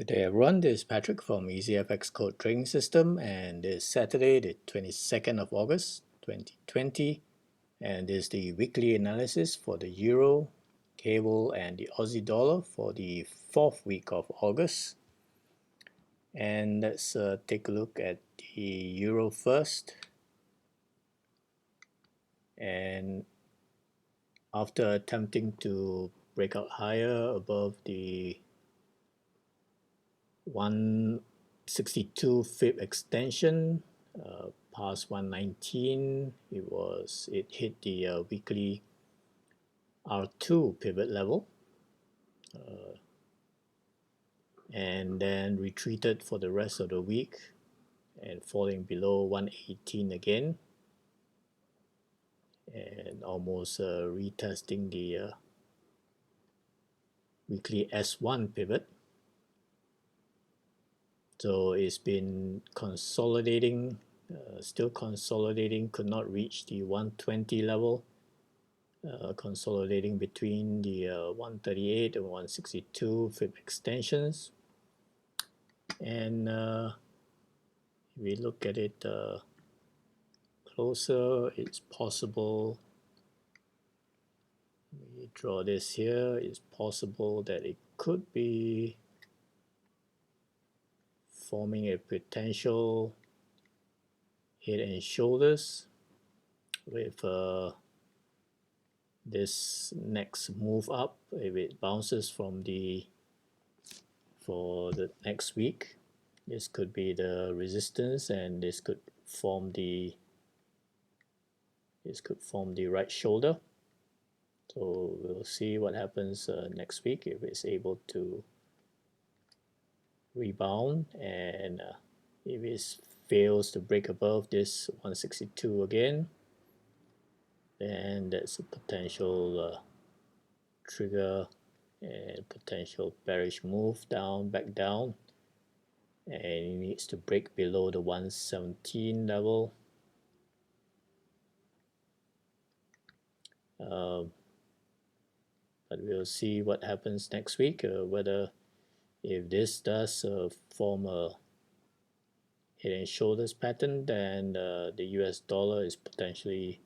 Good day everyone, this is Patrick from EasyFX Code Trading System, and this is Saturday the 22nd of August 2020, and this is the weekly analysis for the Euro, Cable and the Aussie dollar for the 4th week of August. And let's take a look at the Euro first. And after attempting to break out higher above the 162 fib extension past 119, it hit the weekly R2 pivot level and then retreated for the rest of the week and falling below 118 again and almost retesting the weekly S1 pivot. So it's been consolidating, still consolidating, could not reach the 120 level, consolidating between the 138 and 162 fib extensions. And if we look at it closer, it's possible, we draw this here, it's possible that it could be forming a potential head and shoulders with this next move up. If it bounces for the next week, this could be the resistance, and this could form the right shoulder. So we'll see what happens next week if it's able to rebound, and if it fails to break above this 162 again, then that's a potential trigger and potential bearish move back down, and it needs to break below the 117 level. But we'll see what happens next week, whether if this does form a head and shoulders pattern, then the US dollar is potentially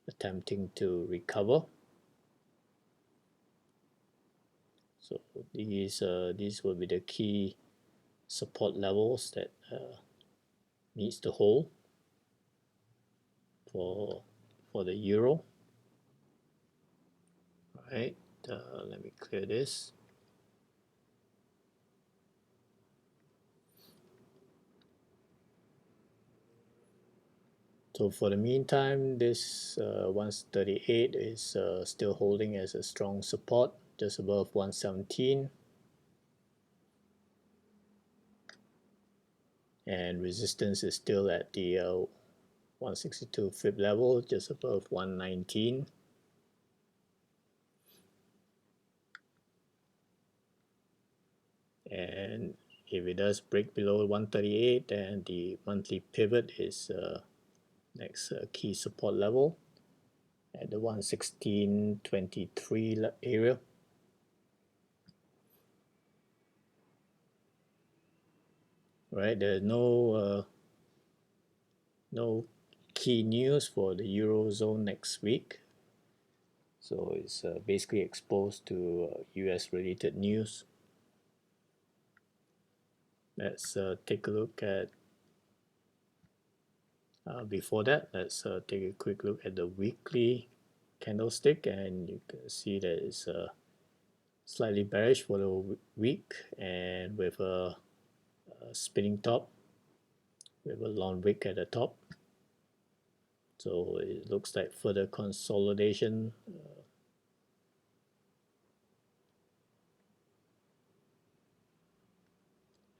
attempting to recover. So these will be the key support levels that needs to hold for the euro. All right, let me clear this. So for the meantime, this 138 is still holding as a strong support, just above 117. And resistance is still at the 162 fib level, just above 119. And if it does break below 138, then the monthly pivot is next key support level at the 116.23 area. Right, there's no key news for the Eurozone next week, so it's basically exposed to US related news. Let's take a look at before that, let's take a quick look at the weekly candlestick, and you can see that it's slightly bearish for the week, and with a spinning top with a long wick at the top. So it looks like further consolidation.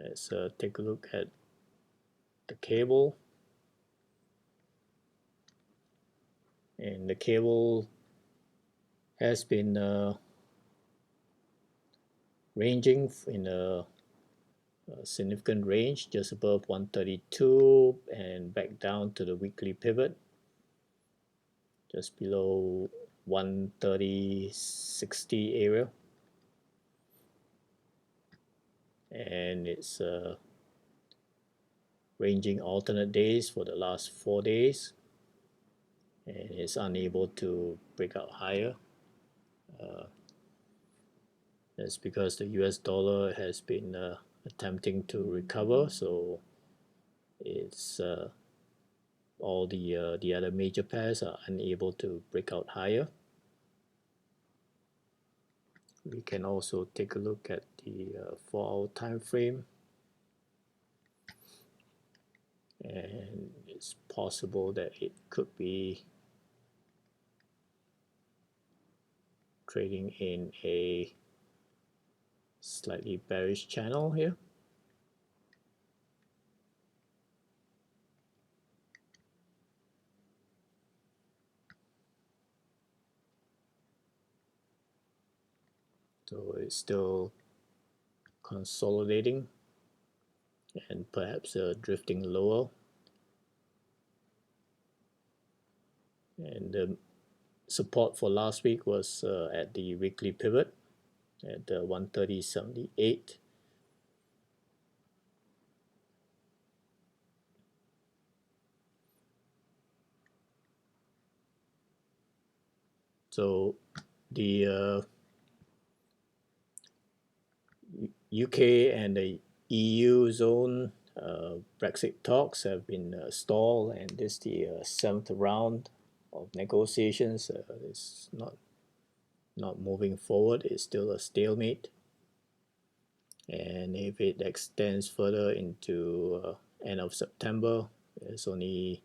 Let's take a look at the cable. And the cable has been ranging in a significant range, just above 132 and back down to the weekly pivot, just below 130.60 area. and it's ranging alternate days for the last 4 days, and it's unable to break out higher. That's because the US dollar has been attempting to recover, so it's all the other major pairs are unable to break out higher. We can also take a look at the 4-hour time frame, and it's possible that it could be trading in a slightly bearish channel here. So it's still consolidating and perhaps drifting lower. And the support for last week was at the weekly pivot at 130.78. So the UK and the EU zone Brexit talks have been stalled, and this is the 7th round of negotiations. It's not moving forward. It's still a stalemate, and if it extends further into end of September, it's only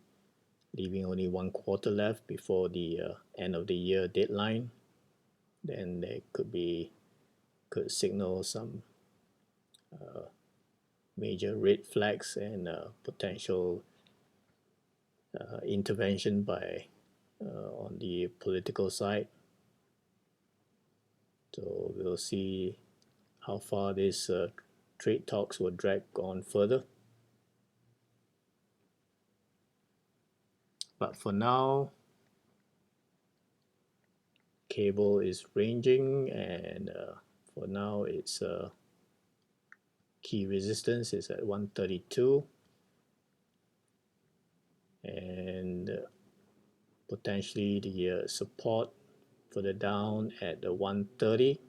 leaving only 1 quarter left before the end of the year deadline. Then there could signal some major red flags and potential intervention by on the political side. So we'll see how far these trade talks will drag on further. But for now, cable is ranging, and for now its key resistance is at 132, and potentially the support further down at the 130,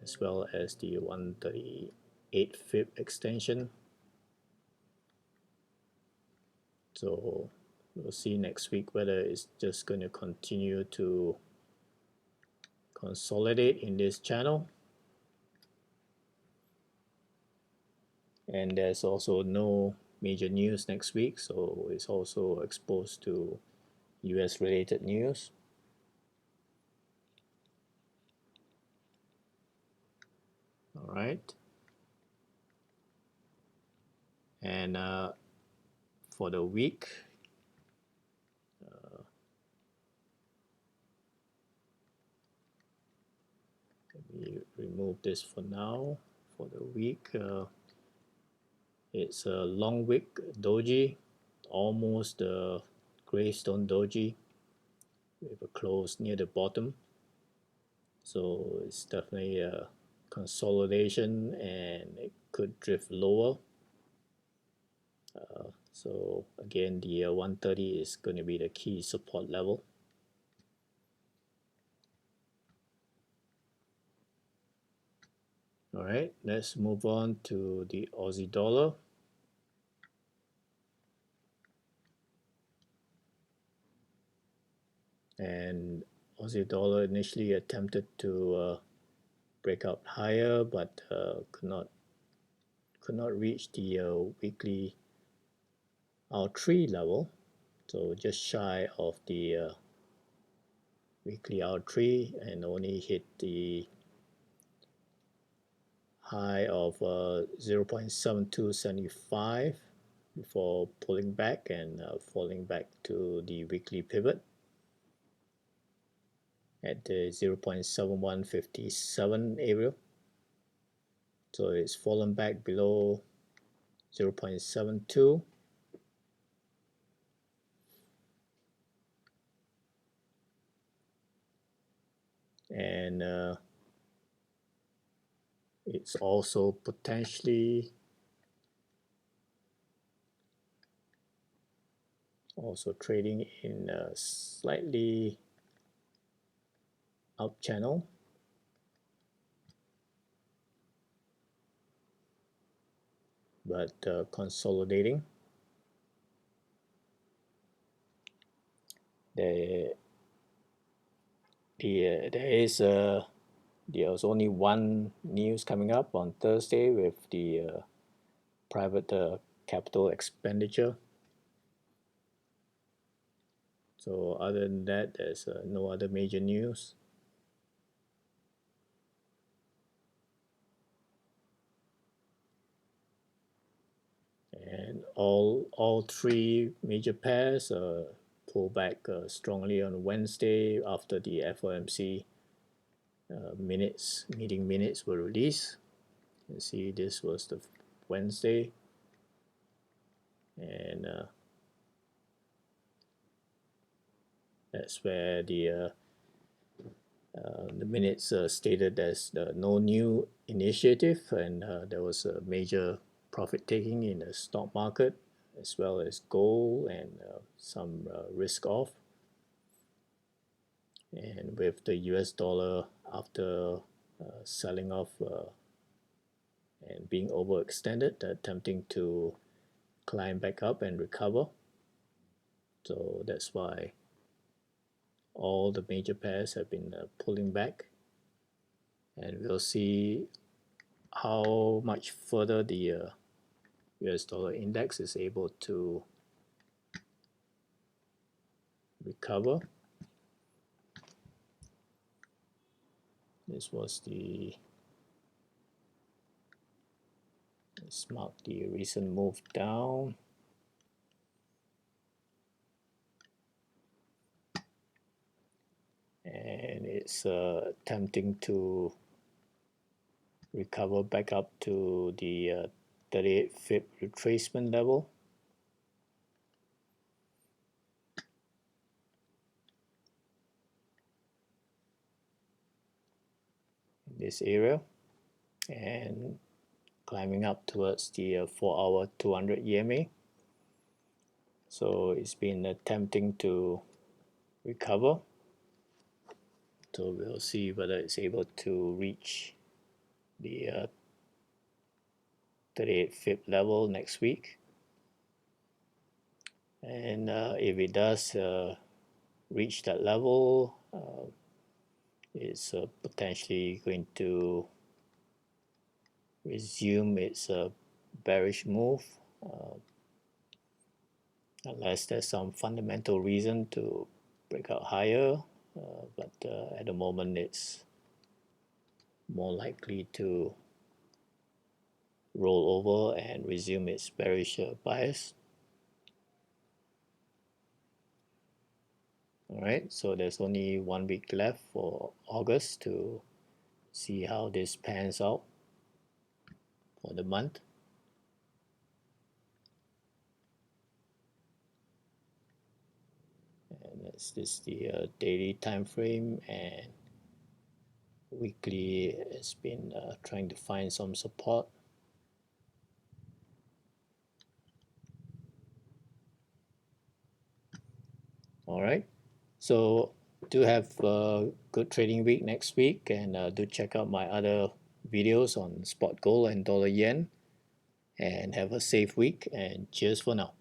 as well as the 138 fib extension. So we'll see next week whether it's just going to continue to consolidate in this channel. And there's also no major news next week, so it's also exposed to US related news. All right. And for the week, let me remove this for now. For the week, it's a long wick doji, almost a graystone doji with a close near the bottom. So it's definitely a consolidation, and it could drift lower. So again, the 130 is going to be the key support level. All right, let's move on to the Aussie dollar. And Aussie dollar initially attempted to break out higher, but could not reach the weekly R3 level, so just shy of the weekly R3, and only hit the high of 0.7275 before pulling back and falling back to the weekly pivot at the 0.7157 area. So it's fallen back below 0.72, and It's also potentially trading in a slightly up channel, but consolidating. There was only one news coming up on Thursday with the private capital expenditure. So other than that, there's no other major news. And all three major pairs pull back strongly on Wednesday after the FOMC meeting minutes were released. You see, this was the Wednesday, and that's where the minutes stated there's no new initiative, and there was a major profit taking in the stock market, as well as gold and some risk off. And with the US dollar after selling off and being overextended, attempting to climb back up and recover. So that's why all the major pairs have been pulling back, and we'll see how much further the US dollar index is able to recover. This was let's mark the recent move down. And it's attempting to recover back up to the 38 FIB retracement level. In this area, and climbing up towards the 4-hour 200 EMA. So it's been attempting to recover. So we'll see whether it's able to reach the 38 FIB level next week. And if it does reach that level, it's potentially going to resume its bearish move, unless there's some fundamental reason to break out higher, but at the moment it's more likely to roll over and resume its bearish bias. Alright, so there's only 1 week left for August to see how this pans out for the month. And this is the daily time frame, and weekly has been trying to find some support. Alright, so do have a good trading week next week, and do check out my other videos on spot gold and dollar yen, and have a safe week, and cheers for now.